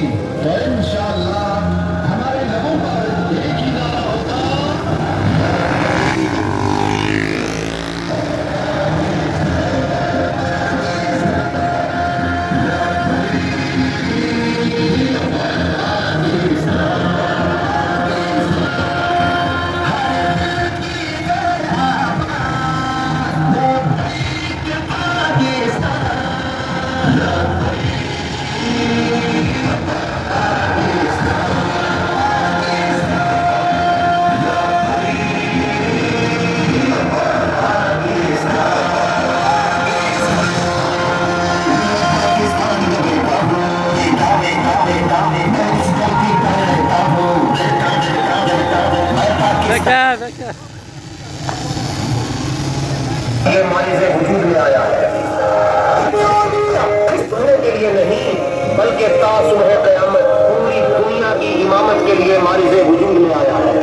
तो इंशाअल्लाह हमारे लबों पर एक ही नारा होगा। Bekle, bekle. ये मानी से वजूद में आया है, इस दुनिया के लिए नहीं बल्कि तासुबह क़यामत पूरी दुनिया की इमामत के लिए मानी से वजूद में आया है।